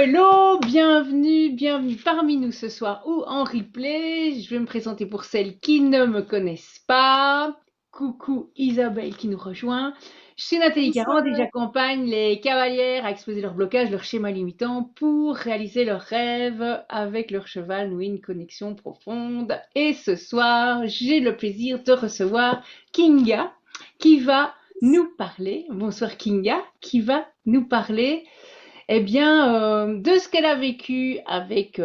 hello, bienvenue parmi nous ce soir ou en replay. Je vais me présenter pour celles qui ne me connaissent pas. Coucou Isabelle qui nous rejoint. Je suis Nathalie Carrand et Bonsoir. j'accompagne les cavalières à exposer leurs blocages, leurs schémas limitants pour réaliser leurs rêves avec leur cheval, nouer une connexion profonde. Et ce soir, j'ai le plaisir de recevoir Kinga qui va nous parler. Bonsoir Kinga, qui va nous parler de ce qu'elle a vécu avec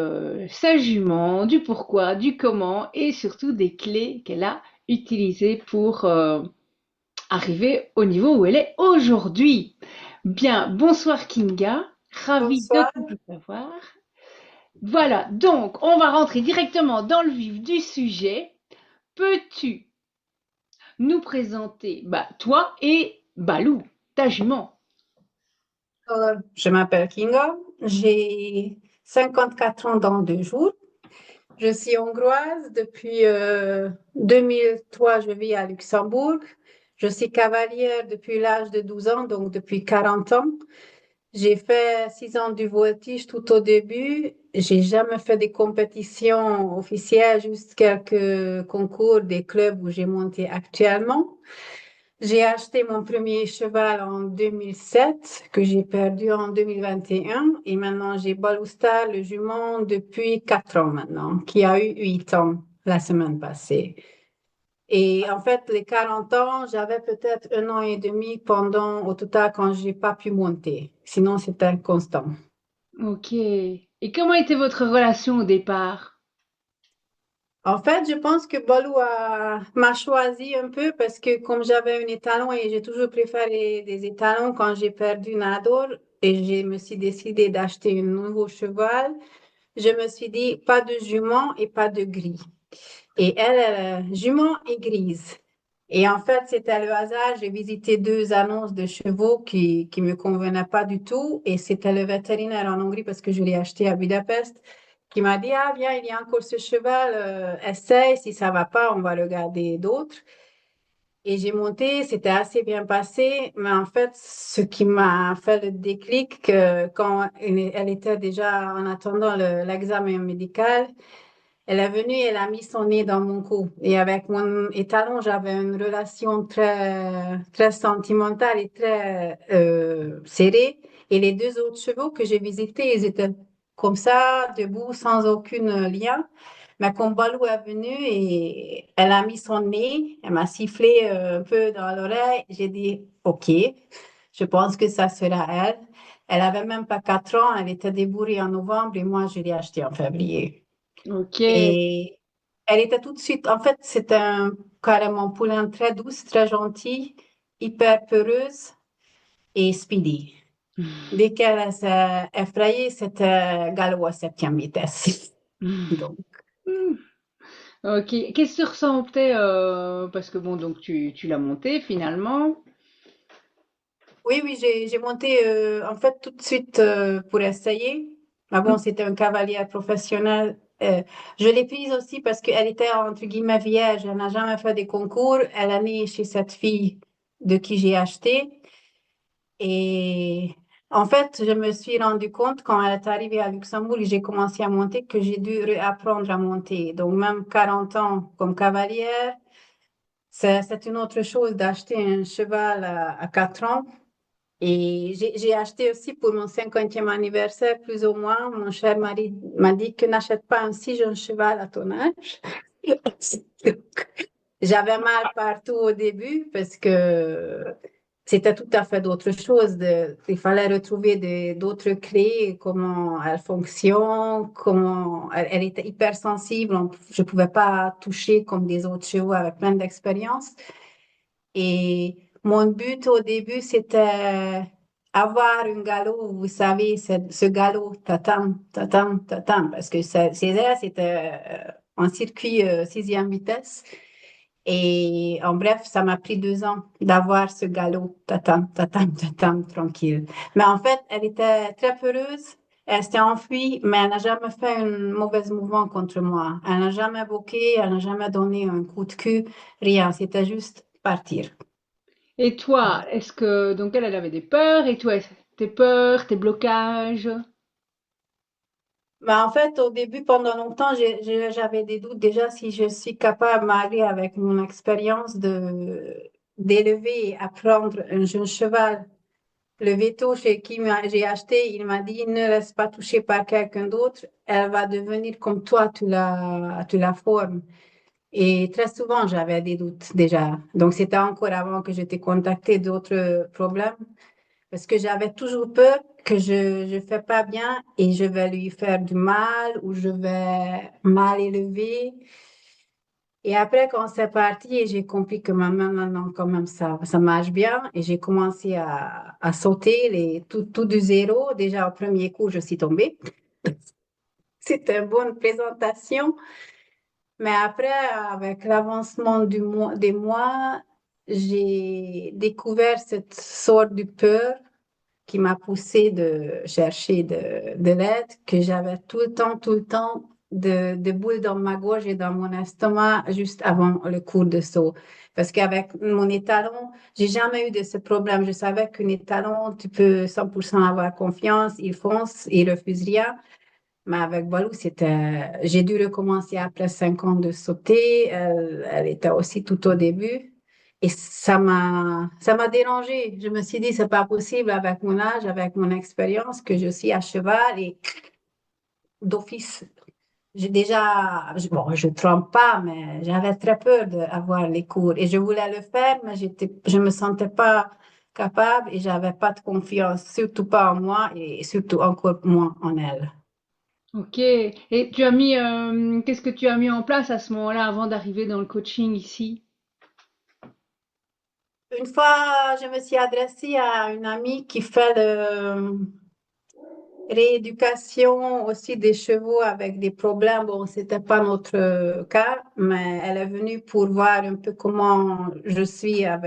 sa jument, du pourquoi, du comment et surtout des clés qu'elle a utilisées pour arriver au niveau où elle est aujourd'hui. Bien, bonsoir Kinga, ravie de Bonsoir. vous avoir. Voilà, donc on va rentrer directement dans le vif du sujet. Peux-tu nous présenter toi et Balou, ta jument? Je m'appelle Kinga, j'ai 54 ans dans 2 jours. Je suis hongroise depuis 2003, je vis à Luxembourg. Je suis cavalière depuis l'âge de 12 ans, donc depuis 40 ans. J'ai fait 6 ans du voltige tout au début. J'ai jamais fait des compétitions officielles, juste quelques concours des clubs où j'ai monté actuellement. J'ai acheté mon premier cheval en 2007, que j'ai perdu en 2021. Et maintenant, j'ai Balousta, le jument, depuis 4 ans maintenant, qui a eu 8 ans la semaine passée. Et en fait, les 40 ans, j'avais peut-être 1 an et demi pendant, au total, quand j'ai pas pu monter. Sinon, c'était constant. Ok. Et comment était votre relation au départ? En fait, je pense que m'a choisi un peu parce que comme j'avais un étalon et j'ai toujours préféré des étalons quand j'ai perdu Nador et je me suis décidée d'acheter un nouveau cheval, je me suis dit pas de jument et pas de gris. Et jument et grise. Et en fait, c'était le hasard. J'ai visité 2 annonces de chevaux qui me convenaient pas du tout. Et c'était le vétérinaire en Hongrie parce que je l'ai acheté à Budapest qui m'a dit, ah, viens, il y a encore ce cheval, essaye. Si ça va pas, on va regarder d'autres. Et j'ai monté, c'était assez bien passé. Mais en fait, ce qui m'a fait le déclic, que quand elle était déjà en attendant l'examen médical, elle est venue, elle a mis son nez dans mon cou. Et avec mon étalon, j'avais une relation très, très sentimentale et très serrée. Et les 2 autres chevaux que j'ai visités, ils étaient comme ça, debout, sans aucun lien. Mais quand Balou est venue et elle a mis son nez, elle m'a sifflé un peu dans l'oreille. J'ai dit, OK, je pense que ça sera elle. Elle avait même pas 4 ans, elle était débourrée en novembre et moi, je l'ai achetée en février. Ok. Et elle était tout de suite, en fait, c'était carrément poulain très douce, très gentille, hyper peureuse et speedy. Dès qu'elle s'est effrayée, c'était galop à 7e vitesse. Donc, Hmm. Ok. Qu'est-ce que tu ressentais parce que bon, donc tu l'as monté finalement. oui, oui, j'ai monté, en fait, tout de suite pour essayer. Mais bon, c'était un cavalier professionnel. Je l'ai prise aussi parce qu'elle était, entre guillemets, vierge. Elle n'a jamais fait des concours. Elle est née chez cette fille de qui j'ai acheté. Et en fait, je me suis rendu compte quand elle est arrivée à Luxembourg et j'ai commencé à monter que j'ai dû réapprendre à monter. Donc, même 40 ans comme cavalière, c'est une autre chose d'acheter un cheval à 4 ans. Et j'ai acheté aussi pour mon 50e anniversaire, plus ou moins. Mon cher mari m'a dit que n'achète pas un si jeune cheval à ton âge. J'avais mal partout au début parce que c'était tout à fait d'autres choses. Il fallait retrouver d'autres clés, comment elles fonctionnent, comment elle était hypersensible. Je ne pouvais pas toucher comme des autres chevaux avec plein d'expérience. Et mon but au début, c'était avoir un galop, vous savez, ce galop, tatam, tatam, tatam, parce que ces airs, c'était en circuit 6e vitesse. Et en bref, ça m'a pris 2 ans d'avoir ce galop, tatam, tatam, tatam, tranquille. Mais en fait, elle était très peureuse. Elle s'était enfuie, mais elle n'a jamais fait un mauvais mouvement contre moi. Elle n'a jamais boqué, elle n'a jamais donné un coup de queue, rien. C'était juste partir. Et toi, est-ce que donc elle avait des peurs et toi, tes peurs, tes blocages? En fait, au début, pendant longtemps, j'avais des doutes déjà si je suis capable, malgré avec mon expérience, d'élever et apprendre un jeune cheval. Le veto chez qui j'ai acheté, il m'a dit, ne laisse pas toucher par quelqu'un d'autre, elle va devenir comme toi, tu la formes. Et très souvent, j'avais des doutes déjà. Donc, c'était encore avant que je t'ai contacté d'autres problèmes, parce que j'avais toujours peur que je ne fais pas bien et je vais lui faire du mal ou je vais mal élever. Et après, quand c'est parti, et j'ai compris que maintenant, quand même, ça marche bien. Et j'ai commencé à sauter tout du zéro. Déjà, au premier coup, je suis tombée. C'était une bonne présentation. Mais après, avec l'avancement des mois, j'ai découvert cette sorte de peur qui m'a poussé de chercher de l'aide, que j'avais tout le temps de boules dans ma gorge et dans mon estomac juste avant le cours de saut. Parce qu'avec mon étalon, j'ai jamais eu de ce problème. Je savais qu'un étalon, tu peux 100% avoir confiance, il fonce, il refuse rien. Mais avec Balou, j'ai dû recommencer après 5 ans de sauter. Elle était aussi tout au début. Et ça m'a dérangée. Je me suis dit, c'est pas possible avec mon âge, avec mon expérience, que je suis à cheval et d'office. Bon, je trompe pas, mais j'avais très peur d'avoir les cours et je voulais le faire, mais je me sentais pas capable et j'avais pas de confiance, surtout pas en moi et surtout encore moins en elle. Ok. Et qu'est-ce que tu as mis en place à ce moment-là avant d'arriver dans le coaching ici? Une fois, je me suis adressée à une amie qui fait de rééducation aussi des chevaux avec des problèmes. Bon, c'était pas notre cas, mais elle est venue pour voir un peu comment je suis en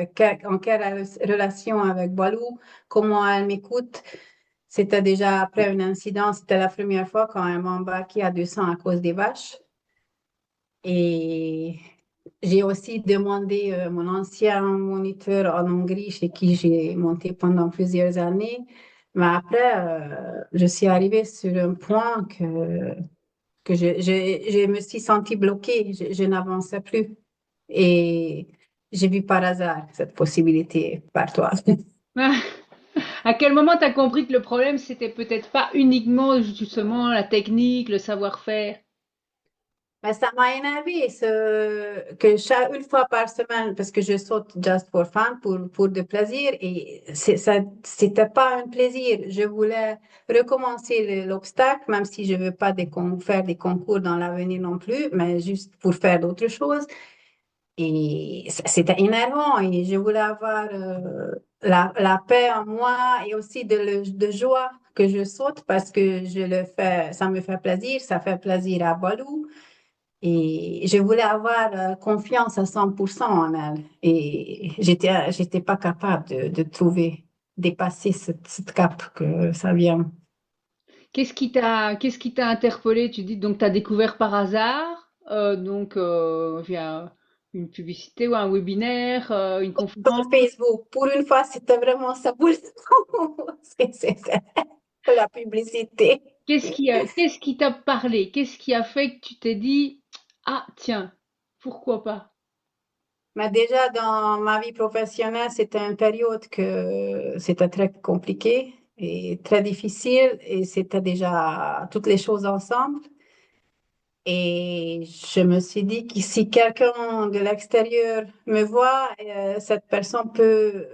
quelle relation avec Balou, comment elle m'écoute. C'était déjà après un incident, c'était la première fois quand elle m'a embarqué à 200 à cause des vaches. Et j'ai aussi demandé mon ancien moniteur en Hongrie, chez qui j'ai monté pendant plusieurs années. Mais après, je suis arrivée sur un point que je me suis sentie bloquée. Je n'avançais plus. Et j'ai vu par hasard cette possibilité par toi. À quel moment tu as compris que le problème, c'était peut-être pas uniquement justement la technique, le savoir-faire? Mais ça m'a énervé que une fois par semaine, parce que je saute just for fun, pour de plaisir, et c'était pas un plaisir. Je voulais recommencer l'obstacle, même si je veux pas faire des concours dans l'avenir non plus, mais juste pour faire d'autres choses. Et c'était énervant et je voulais avoir la paix en moi et aussi de joie que je saute parce que je le fais, ça me fait plaisir, ça fait plaisir à Balou. Et je voulais avoir confiance à 100% en elle. Et j'étais pas capable de trouver, dépasser cette cap que ça vient. Qu'est-ce qui t'a interpellé? Tu dis donc tu as découvert par hasard, via une publicité ou un webinaire, une Sur conférence. Facebook, pour une fois, c'était vraiment ça. C'est la publicité. Qu'est-ce qui t'a parlé? Qu'est-ce qui a fait que tu t'es dit, ah tiens, pourquoi pas? Mais déjà, dans ma vie professionnelle, c'était une période que c'était très compliqué et très difficile et c'était déjà toutes les choses ensemble. Et je me suis dit que si quelqu'un de l'extérieur me voit, cette personne peut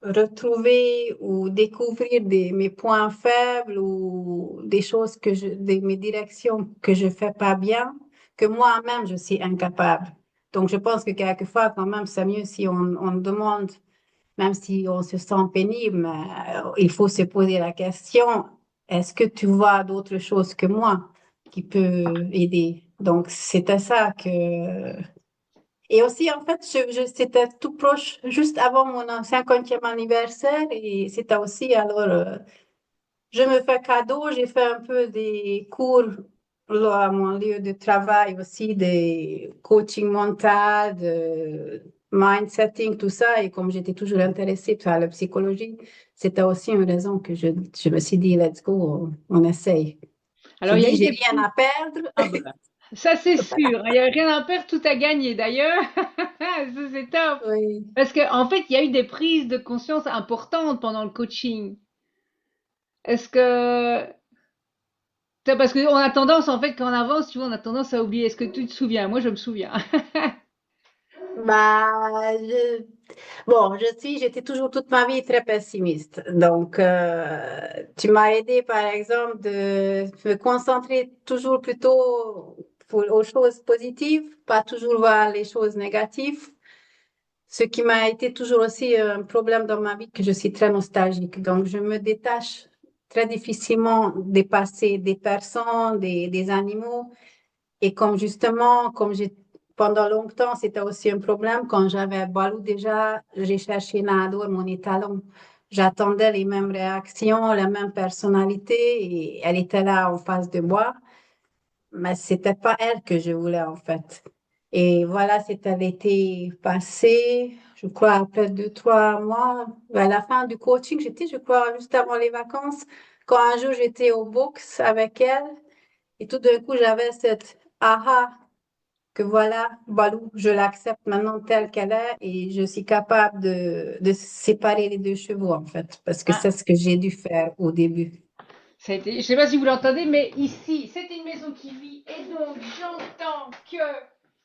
retrouver ou découvrir mes points faibles ou des choses mes directions que je fais pas bien, que moi-même je suis incapable. Donc je pense que quelquefois quand même c'est mieux si on demande, même si on se sent pénible, mais, il faut se poser la question, est-ce que tu vois d'autres choses que moi qui peut aider? Donc c'était ça que et aussi, en fait, c'était tout proche, juste avant mon 50e anniversaire. Et c'était aussi, alors, je me fais cadeau. J'ai fait un peu des cours là, à mon lieu de travail aussi, des coaching mental, de mindsetting, tout ça. Et comme j'étais toujours intéressée par la psychologie, c'était aussi une raison que je me suis dit, let's go, on essaye. Alors, J'ai il y a dit, eu j'ai des rien petits... à perdre. Ah ben, ça, c'est sûr. Il n'y a rien à perdre, tout à gagner d'ailleurs. Ça, c'est top. Oui. Parce qu'en fait, il y a eu des prises de conscience importantes pendant le coaching. Est-ce que... Parce qu'on a tendance, en fait, quand on avance, tu vois, on a tendance à oublier. Est-ce que tu te souviens? Moi, je me souviens. Bah, bon, j'étais toujours toute ma vie très pessimiste. Donc, tu m'as aidé, par exemple, de me concentrer toujours plutôt aux choses positives, pas toujours voir les choses négatives. Ce qui m'a été toujours aussi un problème dans ma vie, que je suis très nostalgique. Donc, je me détache très difficilement des passés, des personnes, des animaux. Et comme justement, pendant longtemps, c'était aussi un problème. Quand j'avais Balou déjà, j'ai cherché Nador, mon étalon. J'attendais les mêmes réactions, la même personnalité, et elle était là en face de moi. Mais c'était pas elle que je voulais, en fait. Et voilà, c'était l'été passé, je crois, après 2, 3 mois, à la fin du coaching, j'étais, je crois, juste avant les vacances, quand un jour j'étais au box avec elle, et tout d'un coup, j'avais cette aha que voilà, Balou, je l'accepte maintenant telle qu'elle est et je suis capable de séparer les deux chevaux, en fait, parce que Ah, c'est ce que j'ai dû faire au début. ça a été... Je sais pas si vous l'entendez, mais ici, c'est une maison qui vit. Et donc, j'entends que...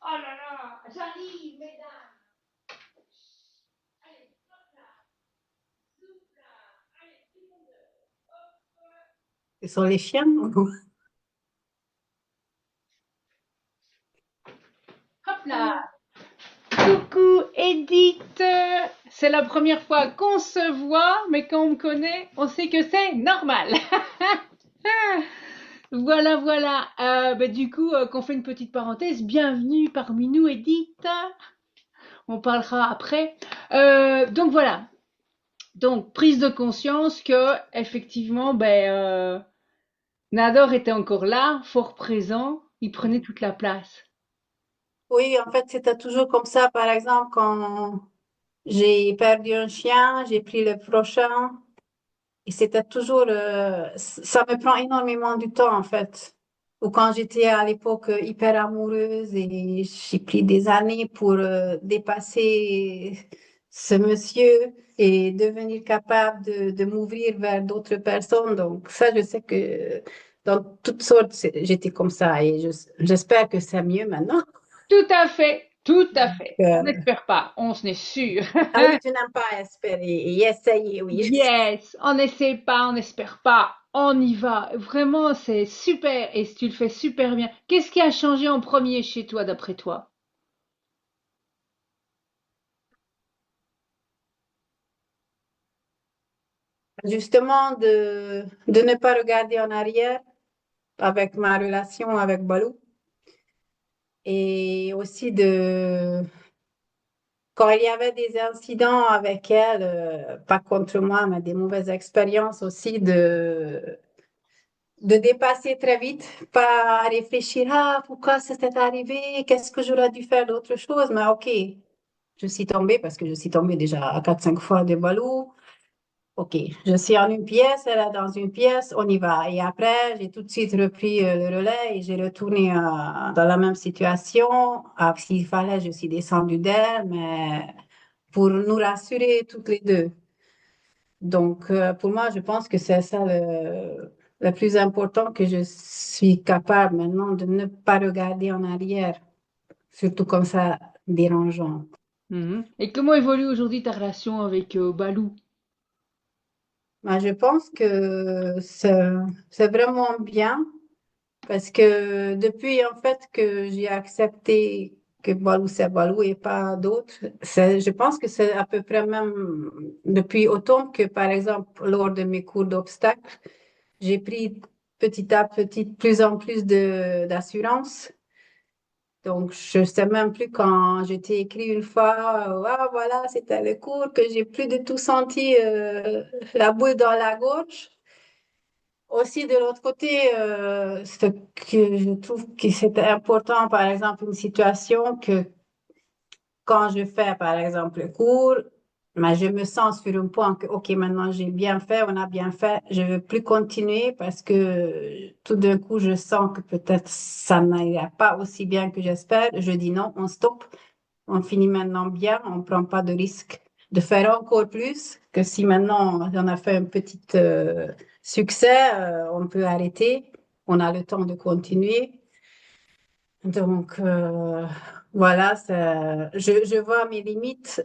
Oh là là, j'arrive, mesdames. Allez, hop là, souffle là. Allez, tout le monde. Ce sont les chiens. Hop là. Coucou Edith, c'est la première fois qu'on se voit, mais quand on me connaît, on sait que c'est normal. Voilà, voilà. Du coup, qu'on fait une petite parenthèse, bienvenue parmi nous Edith. On parlera après. Donc voilà. Donc prise de conscience que effectivement, Nador était encore là, fort présent, il prenait toute la place. Oui, en fait, c'était toujours comme ça. Par exemple, quand j'ai perdu un chien, j'ai pris le prochain. Et c'était toujours, ça me prend énormément du temps, en fait. Ou quand j'étais à l'époque hyper amoureuse et j'ai pris des années pour dépasser ce monsieur et devenir capable de m'ouvrir vers d'autres personnes. Donc ça, je sais que dans toutes sortes, j'étais comme ça et j'espère que c'est mieux maintenant. Tout à fait, tout à fait. On Euh, n'espère pas, on s'en est sûr. ah oui, tu n'aimes pas espérer et essayer, oui. Yes, on n'essaie pas, on n'espère pas, on y va. Vraiment, c'est super et tu le fais super bien. Qu'est-ce qui a changé en premier chez toi, d'après toi? Justement, de ne pas regarder en arrière avec ma relation avec Balou et aussi quand il y avait des incidents avec elle, pas contre moi, mais des mauvaises expériences aussi, de dépasser très vite, pas réfléchir, ah, pourquoi c'était arrivé, qu'est-ce que j'aurais dû faire d'autre chose, mais ok, je suis tombée parce que je suis tombée déjà 4, 5 fois de Balou. Ok, je suis en une pièce, elle est dans une pièce, on y va. Et après, j'ai tout de suite repris le relais et j'ai retourné dans la même situation. Ah, s'il fallait, je suis descendue d'elle, mais pour nous rassurer toutes les deux. Donc, pour moi, je pense que c'est ça le plus important, que je suis capable maintenant de ne pas regarder en arrière, surtout comme ça, dérangeant. Mhm. Et comment évolue aujourd'hui ta relation avec Balou? Moi, je pense que c'est vraiment bien. Parce que depuis en fait que j'ai accepté que Balou c'est Balou et pas d'autres, je pense que c'est à peu près même depuis autant que par exemple lors de mes cours d'obstacles, j'ai pris petit à petit de plus en plus d'assurance. Donc je sais même plus quand je t'ai écrit une fois, ah voilà, c'était le cours que j'ai plus de tout senti la boule dans la gorge. Aussi, de l'autre côté, ce que je trouve que c'est important, par exemple, une situation que quand je fais, par exemple, le cours, Mais je me sens sur un point que, OK, maintenant j'ai bien fait, on a bien fait, je ne veux plus continuer parce que tout d'un coup, je sens que peut-être ça n'ira pas aussi bien que j'espère. Je dis non, on stoppe, on finit maintenant bien, on ne prend pas de risque de faire encore plus que si maintenant on a fait un petit succès, on peut arrêter, on a le temps de continuer. Donc, voilà, je vois mes limites.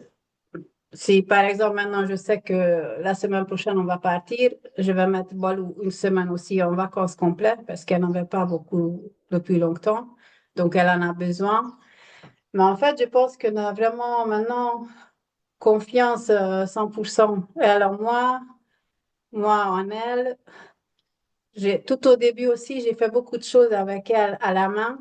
Si par exemple maintenant je sais que la semaine prochaine on va partir, je vais mettre Balou une semaine aussi en vacances complètes parce qu'elle n'en avait pas beaucoup depuis longtemps. Donc elle en a besoin. Mais en fait, je pense qu'on a vraiment maintenant confiance 100%. Et alors moi en elle, tout au début aussi, j'ai fait beaucoup de choses avec elle à la main.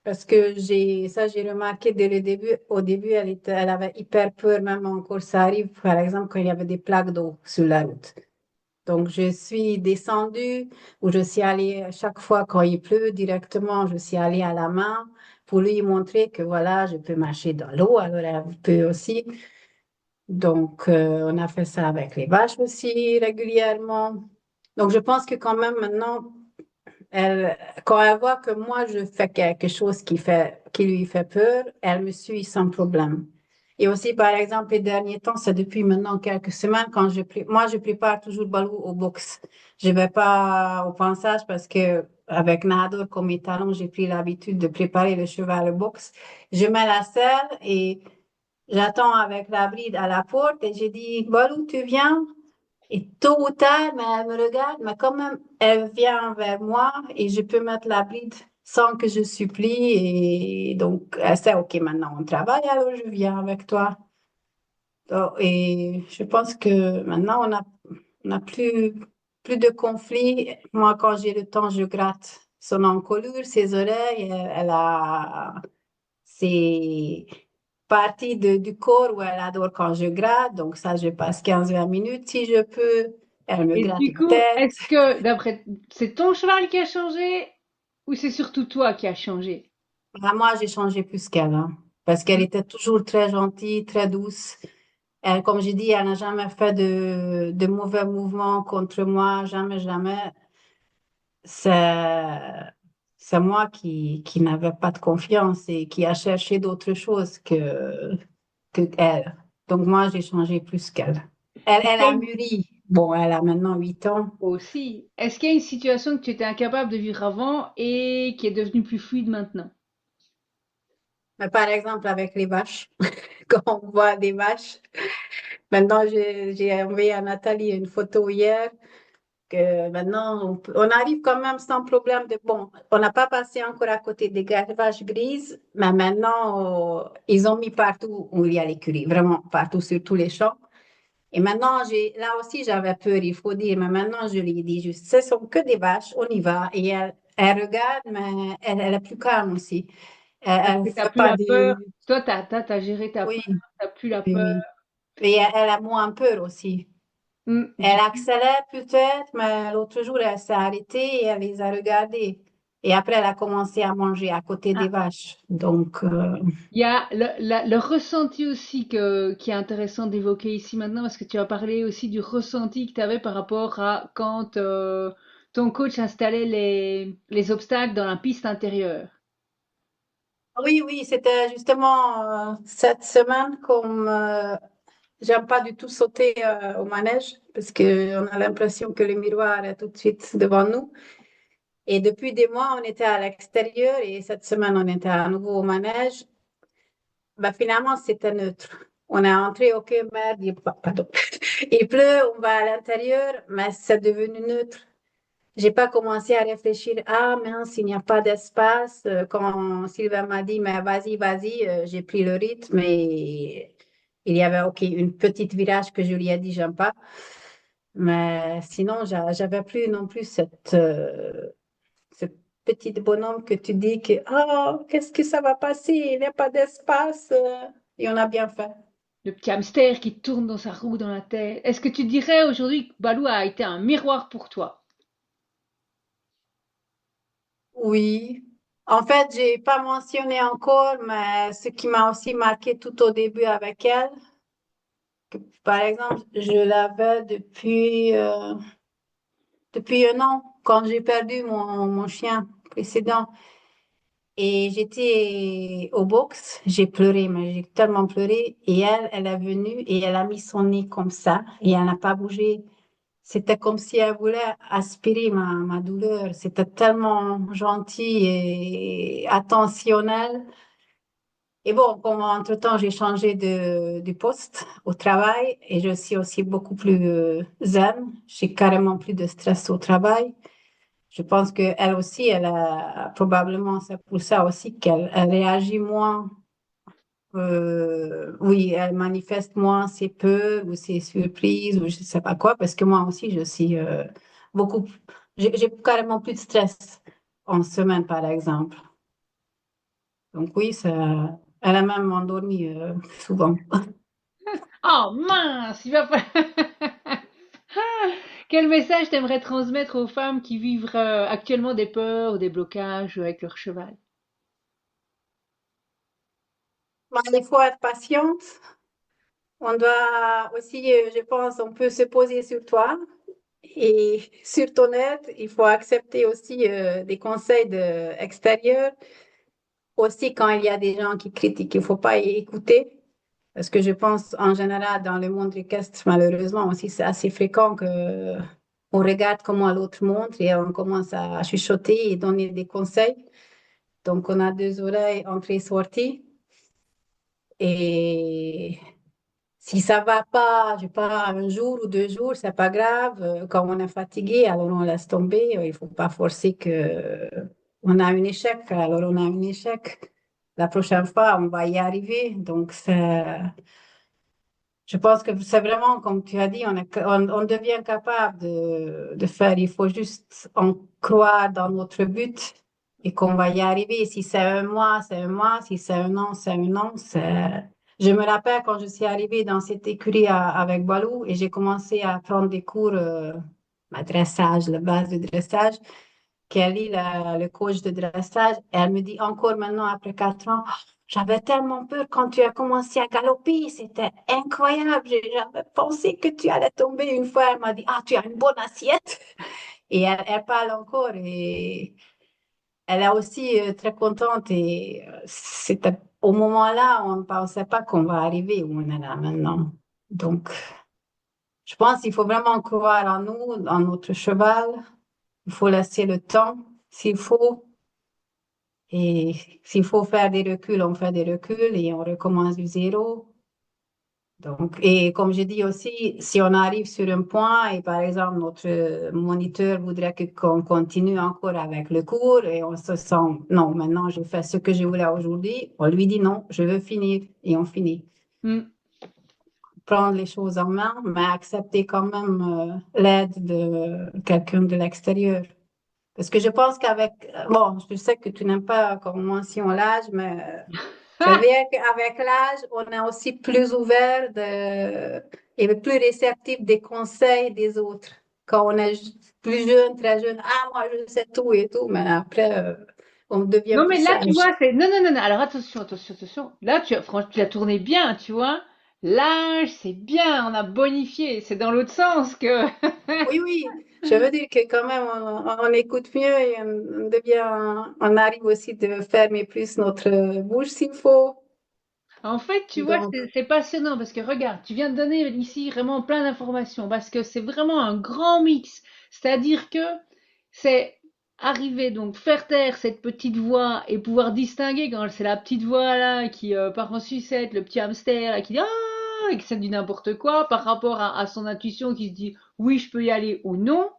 Parce que j'ai remarqué dès le début. Au début, elle avait hyper peur, même encore, ça arrive, par exemple, quand il y avait des plaques d'eau sur la route. Donc, je suis descendue ou je suis allée chaque fois quand il pleut directement, je suis allée à la main pour lui montrer que voilà, je peux marcher dans l'eau, alors elle peut aussi. Donc, on a fait ça avec les vaches aussi régulièrement. Donc, je pense que quand même maintenant, elle, quand elle voit que moi, je fais quelque chose qui lui fait peur, elle me suit sans problème. Et aussi, par exemple, les derniers temps, c'est depuis maintenant quelques semaines, moi, je prépare toujours Balou au box. Je vais pas au pansage parce que avec Nador comme étalon, j'ai pris l'habitude de préparer le cheval au box. Je mets la selle et j'attends avec la bride à la porte et j'ai dit, Balou, tu viens? Et tôt ou tard, mais elle me regarde, mais quand même, elle vient vers moi et je peux mettre la bride sans que je supplie. Et donc, elle sait, OK, maintenant on travaille, alors je viens avec toi. Et je pense que maintenant, on a plus de conflits. Moi, quand j'ai le temps, je gratte son encolure, ses oreilles. Elle a ses parties du corps où elle adore quand je gratte. Donc, ça, je passe 15 20 minutes si je peux. Elle me Et gratte du la coup, tête. est-ce que, d'après, c'est ton cheval qui a changé ou c'est surtout toi qui a changé? Moi, j'ai changé plus qu'elle, hein, parce qu'elle était toujours très gentille, très douce. Elle, comme j'ai dit, elle n'a jamais fait de mauvais mouvements contre moi, jamais, jamais. C'est, c'est moi qui n'avais pas de confiance et qui a cherché d'autres choses que elle. Donc, moi, j'ai changé plus qu'elle. Elle a mûri. Bon, elle a maintenant 8 ans. Aussi, est-ce qu'il y a une situation que tu étais incapable de vivre avant et qui est devenue plus fluide maintenant? Mais par exemple, avec les vaches, quand on voit des vaches, maintenant, j'ai envoyé à Nathalie une photo hier que maintenant, on arrive quand même sans problème de bon. On n'a pas passé encore à côté des vaches grises, mais maintenant, ils ont mis partout où il y a l'écurie, vraiment partout sur tous les champs. Et maintenant, là aussi, j'avais peur, il faut dire, mais maintenant, je lui ai dit juste, ce sont que des vaches, on y va. Et elle regarde, mais elle est plus calme aussi. Parce Elle que ne t'as fait plus pas la de... peur. Toi, t'as géré ta Oui, peur, t'as plus la oui, peur. oui. Et elle a moins peur aussi. Elle Du coup, accélère peut-être, mais l'autre jour, elle s'est arrêtée et elle les a regardés. Et après, elle a commencé à manger à côté des ah, vaches. Donc, il y a le ressenti aussi qui est intéressant d'évoquer ici maintenant, parce que tu as parlé aussi du ressenti que tu avais par rapport à quand ton coach installait les obstacles dans la piste intérieure. oui, oui, c'était justement cette semaine comme j'aime pas du tout sauter au manège parce qu'on a l'impression que le miroir est tout de suite devant nous. Et depuis des mois, on était à l'extérieur et cette semaine, on était à nouveau au manège. Ben, finalement, c'était neutre. On est entré, OK, merde, pardon. Il pleut, on va à l'intérieur, mais c'est devenu neutre. J'ai pas commencé à réfléchir, ah mince, il n'y a pas d'espace. Quand Sylvain m'a dit, mais vas-y, vas-y, j'ai pris le rythme et il y avait, OK, une petite virage que je lui ai dit, j'aime pas. Mais sinon, j'avais plus non plus ce petit bonhomme que tu dis que, oh, qu'est-ce que ça va passer? Il n'y a pas d'espace. Et on a bien fait. Le petit hamster qui tourne dans sa roue dans la tête. Est-ce que tu dirais aujourd'hui que Balou a été un miroir pour toi? Oui. En fait, j'ai pas mentionné encore, mais ce qui m'a aussi marqué tout au début avec elle, Par exemple, je l'avais depuis un an, quand j'ai perdu mon chien précédent. Et j'étais au box, j'ai pleuré, mais j'ai tellement pleuré. Et elle est venue et elle a mis son nez comme ça et elle n'a pas bougé. C'était comme si elle voulait aspirer ma douleur. C'était tellement gentil et attentionnel. Et bon, comme entre-temps, j'ai changé de poste au travail et je suis aussi beaucoup plus zen. J'ai carrément plus de stress au travail. Je pense qu'elle aussi, elle a probablement, c'est pour ça aussi qu'elle réagit moins. Oui, elle manifeste moins ses peurs ou ses surprises ou je ne sais pas quoi, parce que moi aussi, je suis beaucoup, j'ai carrément plus de stress en semaine, par exemple. Donc oui, ça, elle a même endormi souvent. Oh mince, il va pas... Quel message t'aimerais transmettre aux femmes qui vivent actuellement des peurs ou des blocages avec leur cheval? Bon, il faut être patiente. On doit aussi, je pense, on peut se poser sur toi et sur ton aide. Il faut accepter aussi des conseils extérieurs. Aussi, quand il y a des gens qui critiquent, il ne faut pas y écouter. Parce que je pense, en général, dans le monde équestre, malheureusement aussi, c'est assez fréquent que on regarde comment l'autre montre et on commence à chuchoter et donner des conseils. Donc, on a deux oreilles entrées-sorties. Et si ça va pas, je sais pas, un jour ou 2 jours, c'est pas grave. Quand on est fatigué, alors on laisse tomber. Il faut pas forcer que on a un échec. Alors on a un échec. La prochaine fois, on va y arriver. Donc je pense que c'est vraiment, comme tu as dit, on devient capable de faire. Il faut juste en croire dans notre but et qu'on va y arriver. Si c'est un mois, c'est un mois. Si c'est un an, c'est un an. Je me rappelle quand je suis arrivée dans cette écurie avec Balou et j'ai commencé à prendre des cours, dressage, la base de dressage. Kelly, le coach de dressage, elle me dit encore maintenant, après 4 ans, j'avais tellement peur quand tu as commencé à galoper, c'était incroyable. J'avais pensé que tu allais tomber une fois. Elle m'a dit, ah, tu as une bonne assiette. Et elle parle encore et elle est aussi très contente. Et c'était au moment-là, on ne pensait pas qu'on va arriver où on est là maintenant. Donc, je pense qu'il faut vraiment croire en nous, en notre cheval. Il faut laisser le temps s'il faut. Et s'il faut faire des reculs, on fait des reculs et on recommence du zéro. Donc, et comme je dis aussi, si on arrive sur un point et par exemple notre moniteur voudrait qu'on continue encore avec le cours et on se sent, non, maintenant je fais ce que je voulais aujourd'hui, on lui dit non, je veux finir et on finit. Hmm. Prendre les choses en main, mais accepter quand même l'aide de quelqu'un de l'extérieur. Parce que je pense qu'avec, bon, je sais que tu n'aimes pas comme mention l'âge, mais je Ah! veux qu'avec l'âge, on est aussi plus ouvert et plus réceptif des conseils des autres. Quand on est plus jeune, très jeune, ah, moi, je sais tout et tout, mais après, on devient Non, plus mais là, tu sage. vois, c'est... Non, non, non, non. Alors, attention, attention, attention. Là, franchement, tu as tourné bien, tu vois. L'âge, c'est bien, on a bonifié. C'est dans l'autre sens que... Oui, oui, je veux dire que quand même, on écoute mieux et on devient, on arrive aussi de fermer plus notre bouche s'il faut. En fait, tu vois, Donc, c'est passionnant parce que regarde, tu viens de donner ici vraiment plein d'informations parce que c'est vraiment un grand mix. C'est-à-dire que c'est arriver donc faire taire cette petite voix et pouvoir distinguer quand c'est la petite voix là qui part en sucette, le petit hamster là, qui dit ah et que c'est du n'importe quoi par rapport à son intuition qui se dit oui je peux y aller ou non.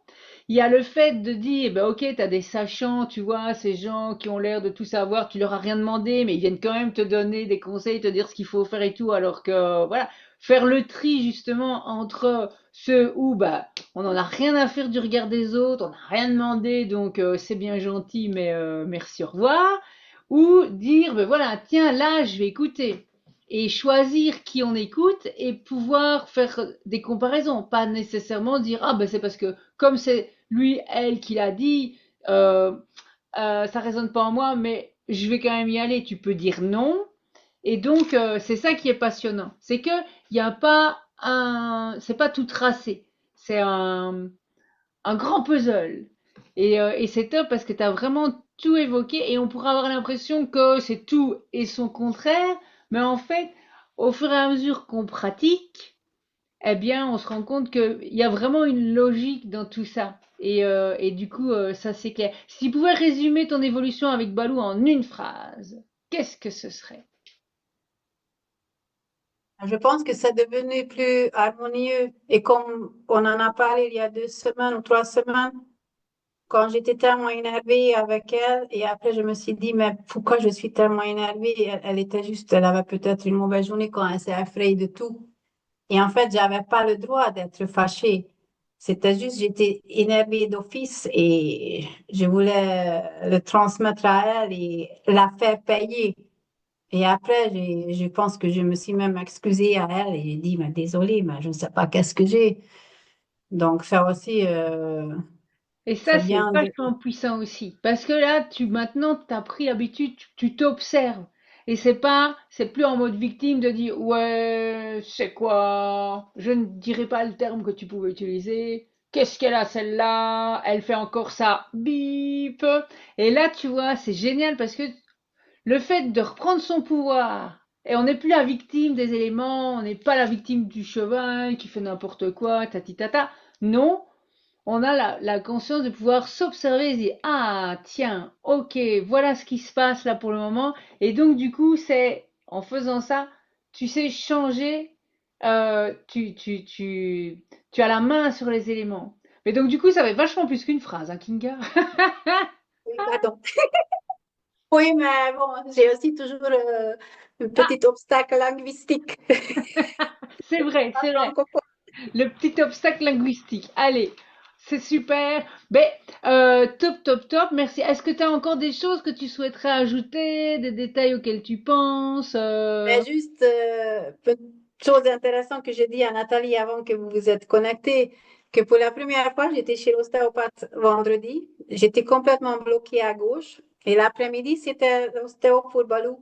Il y a le fait de dire, ben ok, t'as des sachants, tu vois, ces gens qui ont l'air de tout savoir, tu leur as rien demandé, mais ils viennent quand même te donner des conseils, te dire ce qu'il faut faire et tout, alors que, voilà, faire le tri justement entre ceux où, bah, on n'en a rien à faire du regard des autres, on n'a rien demandé, donc c'est bien gentil, mais merci, au revoir, ou dire, ben voilà, tiens, là, je vais écouter. Et choisir qui on écoute et pouvoir faire des comparaisons, pas nécessairement dire ah ben c'est parce que comme c'est lui, elle qui l'a dit, ça résonne pas en moi, mais je vais quand même y aller. Tu peux dire non. Et donc, c'est ça qui est passionnant. C'est que il n'y a pas c'est pas tout tracé, c'est un grand puzzle. Et c'est top parce que tu as vraiment tout évoqué et on pourrait avoir l'impression que c'est tout et son contraire, mais en fait, au fur et à mesure qu'on pratique, eh bien, on se rend compte qu'il y a vraiment une logique dans tout ça. Et du coup, ça c'est clair. Si tu pouvais résumer ton évolution avec Balou en une phrase, qu'est-ce que ce serait? Je pense que c'est devenu plus harmonieux. Et comme on en a parlé il y a 2 semaines ou 3 semaines, quand j'étais tellement énervée avec elle, et après je me suis dit, mais pourquoi je suis tellement énervée? Elle était juste, elle avait peut-être une mauvaise journée quand elle s'est effrayée de tout. Et en fait, j'avais pas le droit d'être fâchée. C'était juste, j'étais énervée d'office et je voulais le transmettre à elle et la faire payer. Et après, je pense que je me suis même excusée à elle et j'ai dit, mais désolée, mais je ne sais pas qu'est-ce que j'ai. Donc, ça aussi, Et ça, c'est c'est bien de... vachement puissant aussi. Parce que là, maintenant, tu as pris l'habitude, tu t'observes. Et c'est plus en mode victime de dire, ouais, c'est quoi? Je ne dirais pas le terme que tu pouvais utiliser. Qu'est-ce qu'elle a celle-là? Elle fait encore ça. Bip. Et là, tu vois, c'est génial parce que le fait de reprendre son pouvoir, et on n'est plus la victime des éléments, on n'est pas la victime du cheval qui fait n'importe quoi, tati tata. Non, on a la conscience de pouvoir s'observer et dire, ah, tiens, ok, voilà ce qui se passe là pour le moment. Et donc, du coup, c'est en faisant ça, tu sais changer, tu as la main sur les éléments. Mais donc, du coup, ça va être vachement plus qu'une phrase, hein, Kinga. Oui, pardon. Oui, mais bon, j'ai aussi toujours un Ah, petit obstacle linguistique. c'est vrai, Pas c'est vrai. francophone. Le petit obstacle linguistique. Allez, c'est super. Ben, top, top, top. Merci. Est-ce que tu as encore des choses que tu souhaiterais ajouter, des détails auxquels tu penses Mais juste, petite chose intéressante que j'ai dit à Nathalie avant que vous vous êtes connectés, que pour la première fois, j'étais chez l'ostéopathe vendredi. J'étais complètement bloquée à gauche. Et l'après-midi, c'était l'ostéo pour Balou.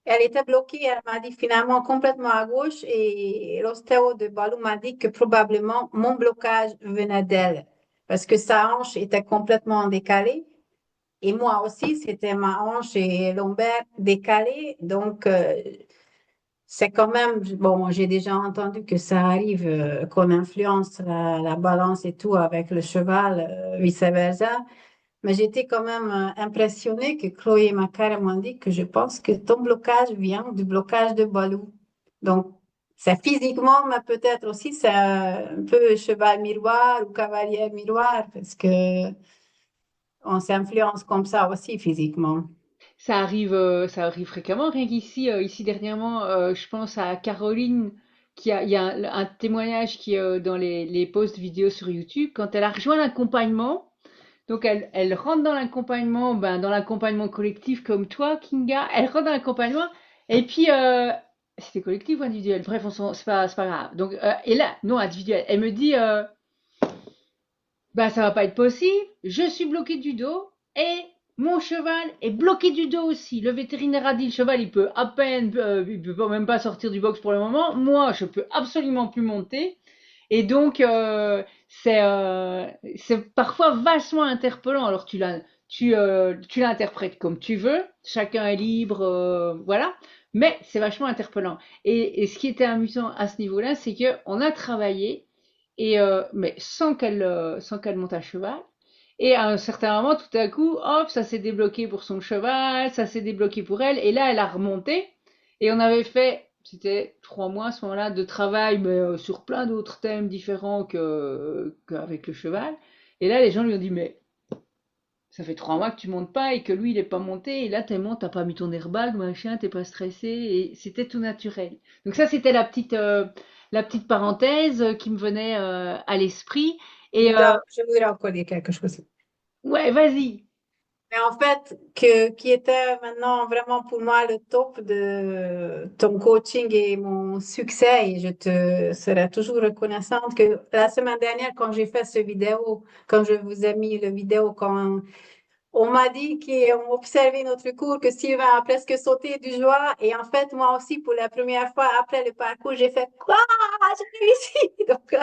Elle était bloquée, elle m'a dit finalement complètement à gauche. Et l'ostéo de Balou m'a dit que probablement mon blocage venait d'elle. Parce que sa hanche était complètement décalée. Et moi aussi, c'était ma hanche et lombaire décalée. Donc, c'est quand même, bon, j'ai déjà entendu que ça arrive, qu'on influence la balance et tout avec le cheval, vice-versa. Mais j'étais quand même impressionnée que Chloé m'a carrément dit que je pense que ton blocage vient du blocage de Balou. Donc, c'est physiquement, mais peut-être aussi c'est un peu cheval miroir ou cavalier miroir parce que on s'influence comme ça aussi physiquement. ça arrive fréquemment. Rien qu'ici, ici dernièrement, je pense à Caroline, il y a un témoignage qui est dans les posts vidéo sur YouTube. Quand elle a rejoint l'accompagnement, donc elle rentre dans l'accompagnement, ben, dans l'accompagnement collectif comme toi, Kinga. Elle rentre dans l'accompagnement et puis c'était collectif ou individuel? Bref, c'est pas grave. Donc et là, non individuel. Elle me dit, bah ça va pas être possible. Je suis bloquée du dos et mon cheval est bloqué du dos aussi. Le vétérinaire a dit le cheval il peut à peine, il peut même pas sortir du box pour le moment. Moi, je peux absolument plus monter. Et donc, c'est parfois vachement interpellant. Alors, tu l'interprètes comme tu veux, chacun est libre, voilà, mais c'est vachement interpellant. Et ce qui était amusant à ce niveau-là, c'est que on a travaillé, mais sans qu'elle monte à cheval. Et à un certain moment, tout à coup, hop, ça s'est débloqué pour son cheval, ça s'est débloqué pour elle, et là, elle a remonté. Et on avait fait, c'était 3 mois à ce moment-là de travail, mais sur plein d'autres thèmes différents qu'avec le cheval. Et là, les gens lui ont dit, mais ça fait 3 mois que tu montes pas et que lui, il est pas monté. Et là, t'es monté, t'as pas mis ton airbag, machin, t'es pas stressé. Et c'était tout naturel. Donc ça, c'était la petite parenthèse qui me venait à l'esprit. Et Je voudrais encore dire quelque chose. ouais, vas-y. Mais en fait, qui était maintenant vraiment pour moi le top de ton coaching et mon succès, et je te serai toujours reconnaissante que la semaine dernière, quand j'ai fait ce vidéo, quand je vous ai mis le vidéo, quand On m'a dit qu'on observait notre cours, que Sylvain a presque sauté du joie. Et en fait, moi aussi, pour la première fois après le parcours, j'ai fait quoi? J'ai réussi! Donc,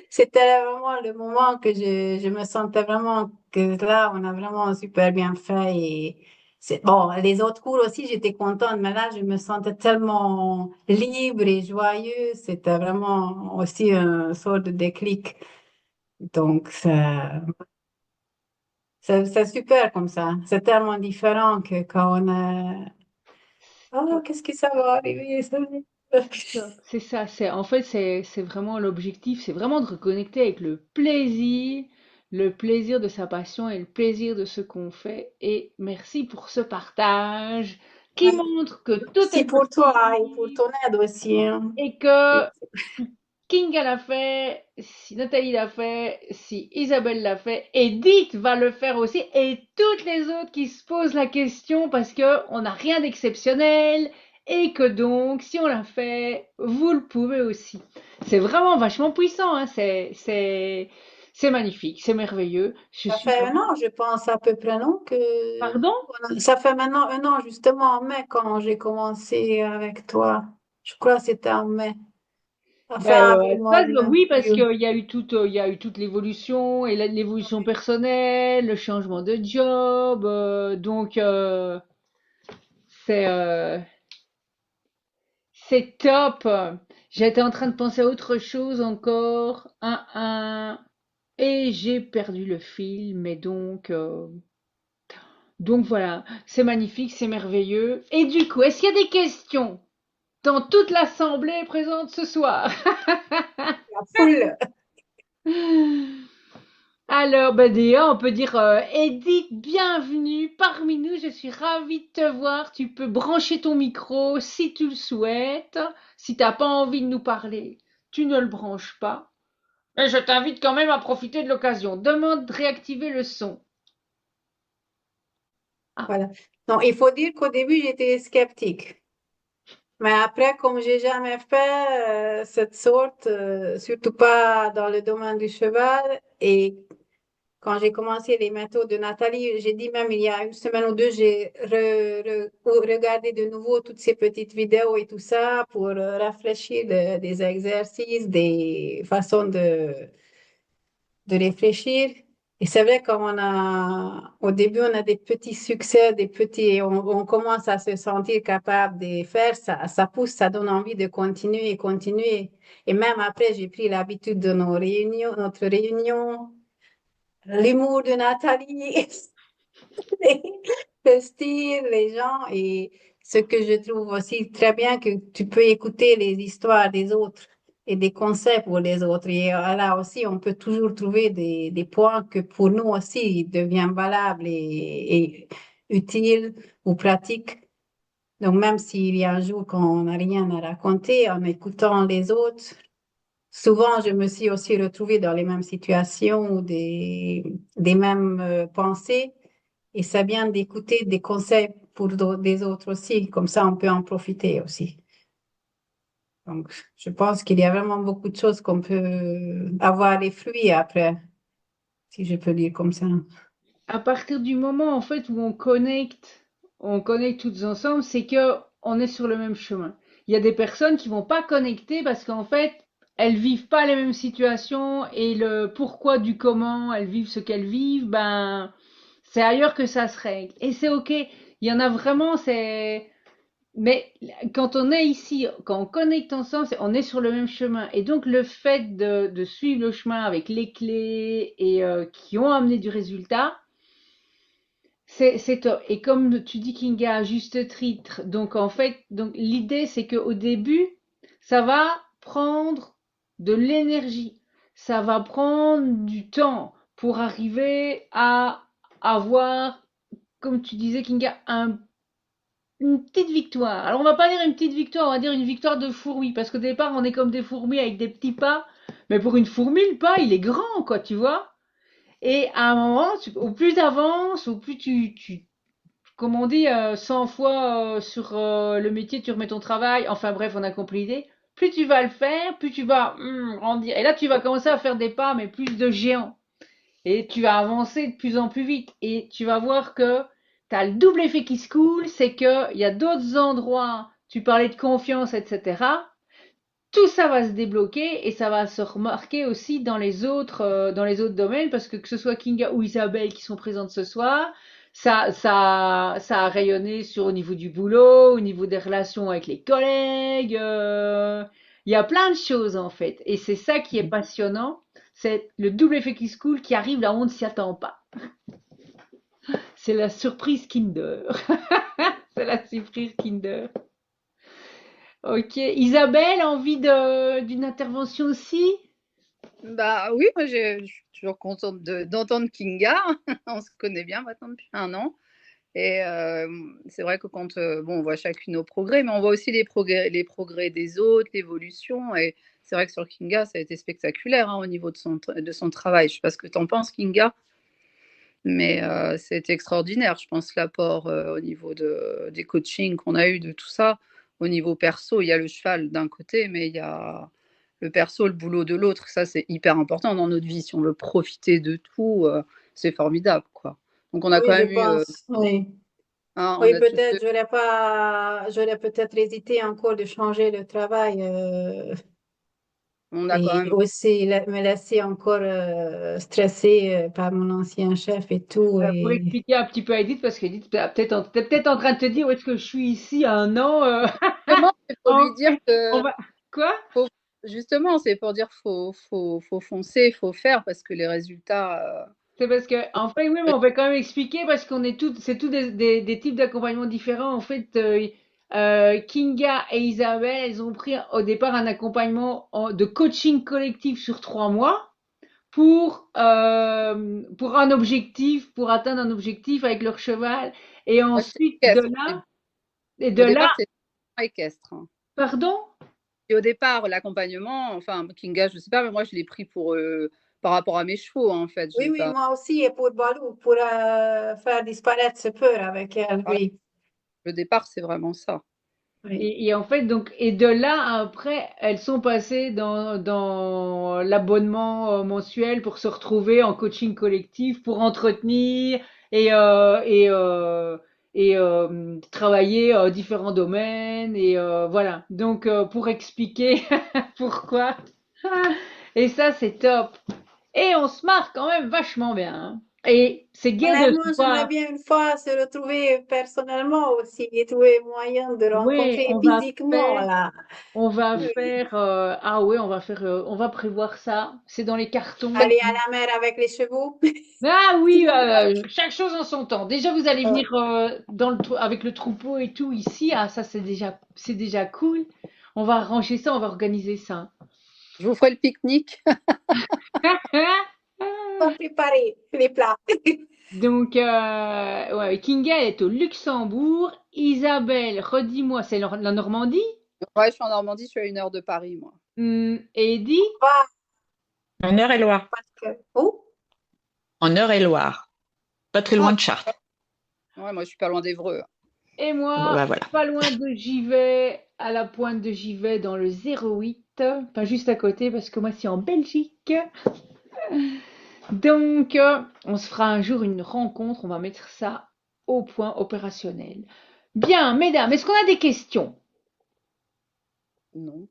c'était vraiment le moment que je me sentais vraiment que là, on a vraiment super bien fait. Et c'est bon, les autres cours aussi, j'étais contente, mais là, je me sentais tellement libre et joyeuse. C'était vraiment aussi un sort de déclic. Donc, c'est super comme ça. C'est tellement différent que quand on a... Oh, qu'est-ce que ça va arriver? C'est ça, c'est vraiment l'objectif, c'est vraiment de reconnecter avec le plaisir de sa passion et le plaisir de ce qu'on fait. Et merci pour ce partage qui Ouais. montre que tout Merci est pour toi et pour possible ton aide aussi, hein. et que si Kinga l'a fait, si Nathalie l'a fait, si Isabelle l'a fait, Edith va le faire aussi et toutes les autres qui se posent la question parce que on n'a rien d'exceptionnel et que donc si on l'a fait, vous le pouvez aussi. C'est vraiment vachement puissant, hein. C'est magnifique, c'est merveilleux. Je Ça suis fait un an, je pense, à peu près, non? pardon? Ça fait maintenant un an, justement, en mai, quand j'ai commencé avec toi. Je crois que c'était en mai. Enfin, avril, Ça, mai, oui, parce juin. il y a eu toute l'évolution et l'évolution personnelle, le changement de job, c'est euh, c'est top. J'étais en train de penser à autre chose encore, et j'ai perdu le fil, mais donc voilà, c'est magnifique, c'est merveilleux. Et du coup, est-ce qu'il y a des questions dans toute l'assemblée présente ce soir? La foule. Alors, bah déjà, on peut dire Edith, bienvenue parmi nous. Je suis ravie de te voir. Tu peux brancher ton micro si tu le souhaites. Si t'as pas envie de nous parler, tu ne le branches pas. Et je t'invite quand même à profiter de l'occasion. Demande de réactiver le son. Ah, Voilà. Non, il faut dire qu'au début, j'étais sceptique. Mais après, comme j'ai jamais fait cette sorte, surtout pas dans le domaine du cheval, et quand j'ai commencé les méthodes de Nathalie, j'ai dit même il y a une semaine ou deux, j'ai regardé de nouveau toutes ces petites vidéos et tout ça pour réfléchir des exercices, des façons de réfléchir. Et c'est vrai au début, on a des petits succès, on commence à se sentir capable de faire ça, ça pousse, ça donne envie de continuer et continuer. Et même après, j'ai pris l'habitude de notre réunion, l'humour de Nathalie, le style, les gens et ce que je trouve aussi très bien que tu peux écouter les histoires des autres et des conseils pour les autres. Et là aussi, on peut toujours trouver des points que pour nous aussi deviennent valables et utiles ou pratiques. Donc, même s'il y a un jour qu'on n'a rien à raconter, en écoutant les autres, souvent, je me suis aussi retrouvée dans les mêmes situations ou des mêmes pensées. Et c'est bien d'écouter des conseils des autres aussi. Comme ça, on peut en profiter aussi. Donc, je pense qu'il y a vraiment beaucoup de choses qu'on peut avoir les fruits après, si je peux dire comme ça. à partir du moment en fait où on connecte toutes ensemble, c'est que on est sur le même chemin. Il y a des personnes qui vont pas connecter parce qu'en fait, elles vivent pas les mêmes situations et le pourquoi du comment elles vivent ce qu'elles vivent, ben c'est ailleurs que ça se règle. Et c'est ok. Il y en a vraiment, c'est mais quand on est ici, quand on connecte ensemble, on est sur le même chemin. Et donc le fait de suivre le chemin avec les clés et qui ont amené du résultat, c'est top. Et comme tu dis, Kinga, à juste titre, donc en fait, donc l'idée c'est qu'au début, ça va prendre de l'énergie, ça va prendre du temps pour arriver à avoir, comme tu disais, Kinga, une petite victoire. Alors on va pas dire une petite victoire, on va dire une victoire de fourmi, parce qu'au départ on est comme des fourmis avec des petits pas, mais pour une fourmi, le pas il est grand, quoi, tu vois. Et à un moment, au plus t'avances, au plus comme on dit, 100 fois sur le métier, tu remets ton travail. Enfin bref, on a compris l'idée. Plus tu vas le faire, plus tu vas grandir. Et là, tu vas commencer à faire des pas, mais plus de géants. et tu vas avancer de plus en plus vite. Et tu vas voir que tu as le double effet qui se coule, c'est qu'il y a d'autres endroits, tu parlais de confiance, etc. Tout ça va se débloquer et ça va se remarquer aussi dans les autres domaines, parce que ce soit Kinga ou Isabelle qui sont présentes ce soir, ça a rayonné sur au niveau du boulot, au niveau des relations avec les collègues. Il y a plein de choses en fait, et c'est ça qui est passionnant. C'est le double effet qui se coule qui arrive là où on ne s'y attend pas. C'est la surprise Kinder. C'est la surprise Kinder. Ok. Isabelle, envie d'une intervention aussi? Bah oui, moi je suis toujours contente d'entendre Kinga. On se connaît bien maintenant depuis 1 an. Et c'est vrai que quand bon, on voit chacune nos progrès, mais on voit aussi les progrès des autres, l'évolution. Et c'est vrai que sur Kinga, ça a été spectaculaire, hein, au niveau de son travail. Je ne sais pas ce que tu en penses, Kinga, mais c'était extraordinaire. Je pense l'apport au niveau des coachings qu'on a eu, de tout ça. Au niveau perso, il y a le cheval d'un côté, mais il y a le perso, le boulot de l'autre. Ça, c'est hyper important dans notre vie. Si on veut profiter de tout, c'est formidable, quoi. Donc on a Oui, quand je même eu, pense, oui. hein, on Oui, a tous peut-être, j'aurais peut-être hésité encore de changer de travail on a quand et même, aussi me laisser encore stresser par mon ancien chef et tout. Pour Et... expliquer un petit peu à Edith, parce qu'Edith, t'es peut-être en train de te dire où est-ce que je suis ici à 1 an. justement, c'est pour lui En dire fait, on que va. Quoi? faut, justement, c'est pour dire faut foncer, faut faire parce que les résultats. C'est parce que, en fait, oui, mais on va quand même expliquer parce qu'on est tous, c'est tous des types d'accompagnement différents. En fait, Kinga et Isabelle, elles ont pris au départ un accompagnement de coaching collectif sur 3 mois pour un objectif, pour atteindre un objectif avec leur cheval. Et Moi, j'étais ensuite, équestre. de Au là, départ, c'était équestre, hein. pardon? Et au départ, l'accompagnement, enfin, Kinga, je ne sais pas, mais moi, je l'ai pris par rapport à mes chevaux, hein, en fait. Je Oui, l'ai oui, pas. moi aussi, et pour Balou, pour faire disparaître ce peur avec elle, Voilà. oui. Le départ, c'est vraiment ça. Oui. Et en fait, donc, et de là, après, elles sont passées dans l'abonnement mensuel pour se retrouver en coaching collectif, pour entretenir et travailler différents domaines. Et voilà. Donc, pour expliquer pourquoi. Et ça, c'est top. Et on se marre quand même vachement bien, hein. Et c'est gai de Honnêtement, se j'aimerais voir. bien une fois se retrouver personnellement aussi et trouver moyen de Ouais, rencontrer physiquement, là. Oui. ah ouais, on va prévoir ça. C'est dans les cartons. Aller à la mer avec les chevaux. Ah Si oui, vous voulez. chaque chose en son temps. Déjà, vous allez venir avec le troupeau et tout ici. Ah, ça, c'est déjà cool. On va arranger ça, on va organiser ça. Je vous ferai le pique-nique. On va préparer les plats. Donc, ouais, Kinga elle est au Luxembourg. Isabelle, redis-moi, c'est la Normandie? Ouais, je suis en Normandie, je suis à 1 heure de Paris, moi. Et Eddy? Pas En Eure-et-Loire. parce que... Oh, En Eure-et-Loire. Pas très loin Ah, de Chartres. ouais, moi, je suis pas loin d'Évreux. Et Bon, moi, bah voilà. pas loin de Givet, à la pointe de Givet, dans le 08, pas juste à côté, parce que moi, c'est en Belgique. Donc, on se fera un jour une rencontre, on va mettre ça au point opérationnel. Bien, mesdames, est-ce qu'on a des questions? Non.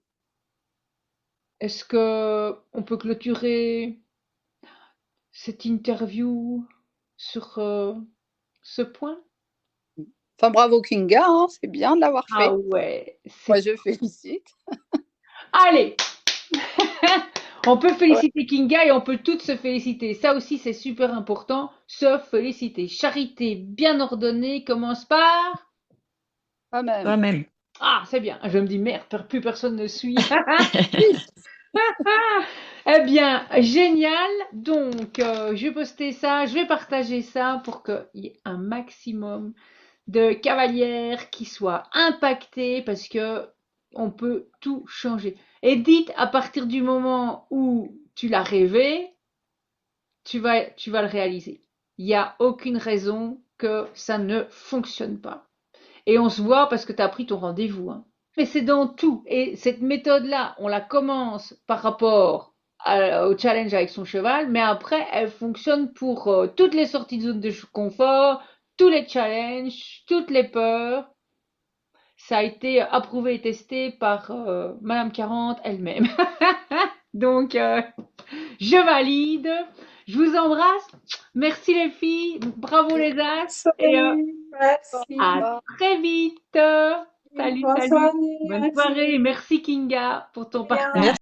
Est-ce que on peut clôturer cette interview sur ce point? Enfin, bravo Kinga, hein, c'est bien de l'avoir Ah fait. ouais, Moi, je félicite. Allez! On peut Ouais, féliciter Kinga et on peut toutes se féliciter. Ça aussi, c'est super important. Se féliciter. Charité bien ordonnée commence par. quand même. Toi-même. Ah, c'est bien. Je me dis merde, plus personne ne suit. Eh bien, génial. Donc, je vais poster ça, je vais partager ça pour qu'il y ait un maximum de cavalières qui soient impactées parce que on peut tout changer. Et dites, à partir du moment où tu l'as rêvé, tu vas le réaliser. Il n'y a aucune raison que ça ne fonctionne pas. Et on se voit parce que tu as pris ton rendez-vous, hein. Mais c'est dans tout. Et cette méthode-là, on la commence par rapport au challenge avec son cheval, mais après, elle fonctionne pour toutes les sorties de zone de confort, tous les challenges, toutes les peurs. Ça a été approuvé et testé par Madame 40 elle-même. Donc, je valide. Je vous embrasse. Merci les filles. Bravo les As. Et Merci. à très vite. Salut, Bonne salut. soirée. Bonne Merci. soirée. Merci Kinga pour ton Bien. partage.